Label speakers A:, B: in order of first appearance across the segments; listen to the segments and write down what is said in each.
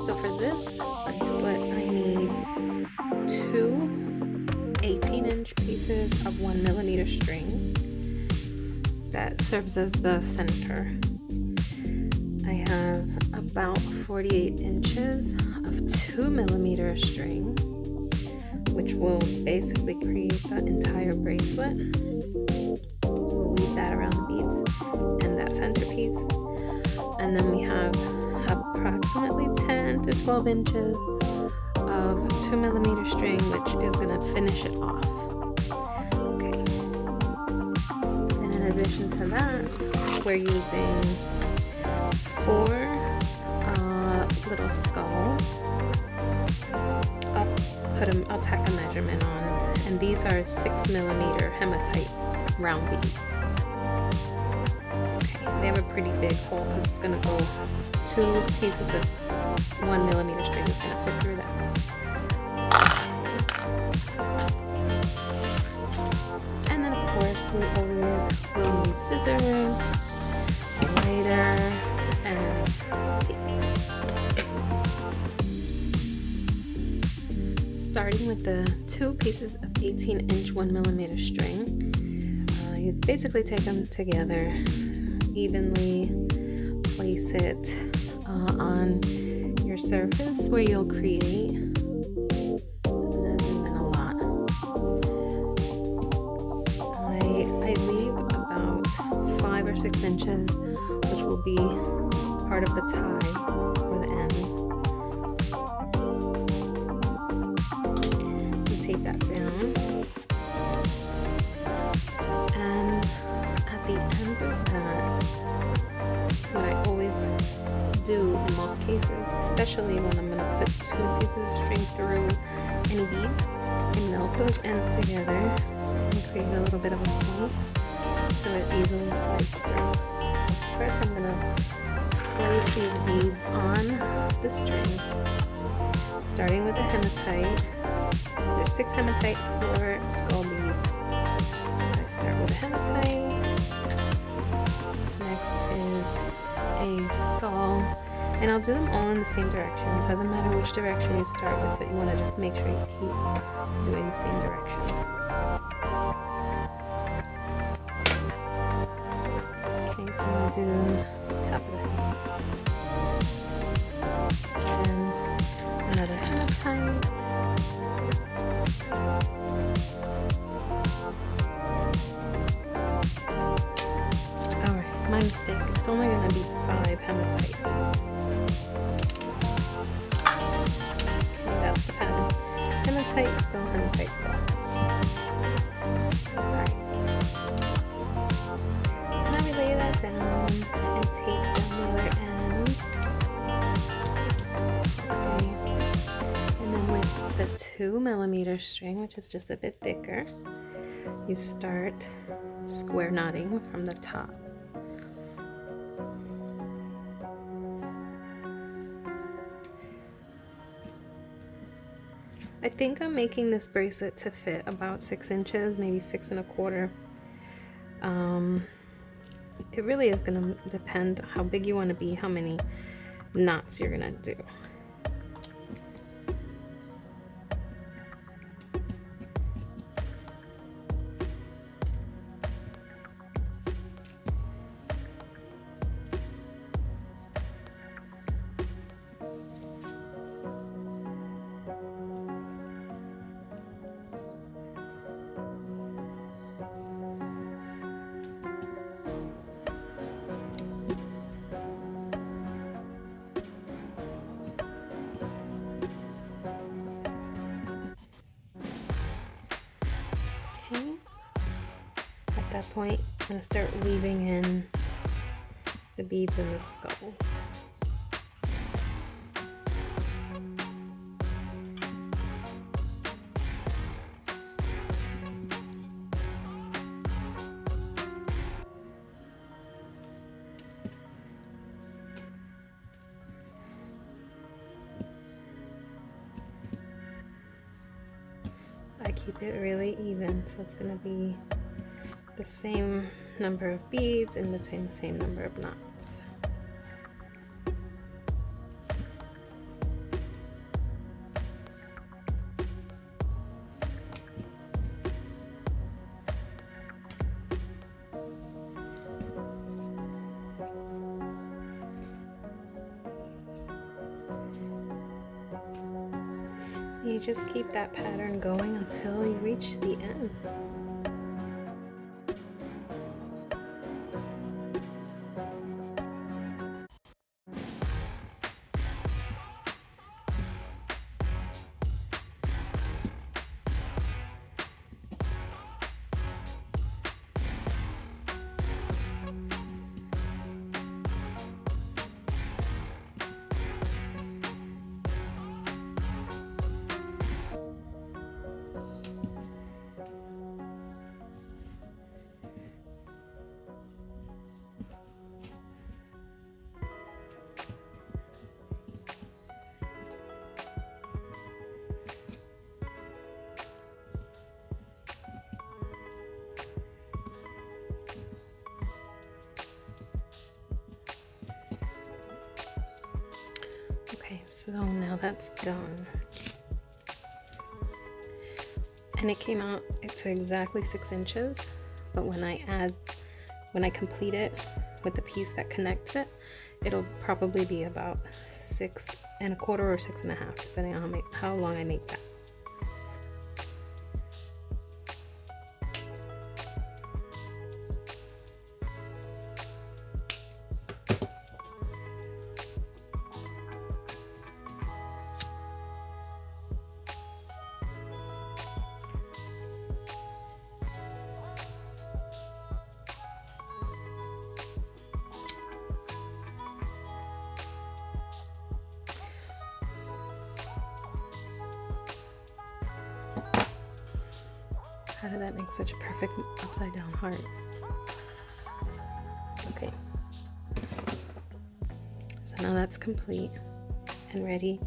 A: So for this bracelet, I need two 18-inch pieces of 1mm string that serves as the center. I have about 48 inches of 2mm string, which will basically create the entire bracelet. We'll weave that around the beads and that centerpiece. And then we have approximately 10 to 12 inches of 2mm string, which is going to finish it off. Okay. And in addition to that, we're using 4 little skulls. I'll tack a measurement on, and these are 6mm hematite round beads. Okay, they have a pretty big hole because it's going to go 2 pieces of 1mm string is going to fit through that. And then of course we always will need scissors, a lighter, and tape. Starting with the 2 pieces of 18-inch 1mm string, you basically take them together, evenly place it on your surface where you'll create. And zoom in a lot. I leave about 5 or 6 inches, which will be part of the tie or the ends. Tape that down, and at the end of that, what I always do in most cases, especially when I'm going to put 2 pieces of string through any beads, I melt those ends together and create a little bit of a point so it easily slides through. First I'm going to place these beads on the string, starting with the hematite. There's 6 hematite, 4 skull beads. So I start with a hematite. Next is a skull. And I'll do them all in the same direction. It doesn't matter which direction you start with, but you want to just make sure you keep doing the same direction. Okay, so I'm going to do the top of the head. And another hematite. Alright, my mistake. It's only going to be 5 hematite beads. Okay, that's the pattern. Hematite, skull, hematite, skull. Alright. So now we lay that down and tape down the other end. Okay. And then with the 2mm string, which is just a bit thicker, you start square knotting from the top. I think I'm making this bracelet to fit about 6 inches, maybe 6 1/4. It really is going to depend how big you want to be, how many knots you're going to do. At that point, I'm going to start weaving in the beads and the skulls. I keep it really even, so it's going to be the same number of beads in between the same number of knots. You just keep that pattern going until you reach the end. Okay, so now that's done. And it came out to exactly 6 inches, but when I complete it with the piece that connects it, it'll probably be about 6¼ or 6½, depending on how long I make that. How did that make such a perfect upside down heart? Okay. So now that's complete and ready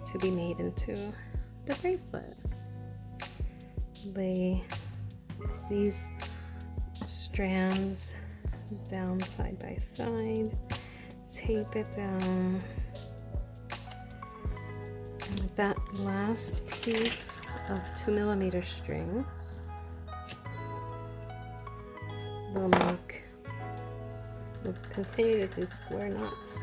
A: to be made into the bracelet. Lay these strands down side by side, tape it down, and with that last piece of 2mm string, we'll continue to do square knots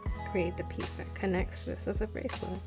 A: to create the piece that connects this as a bracelet.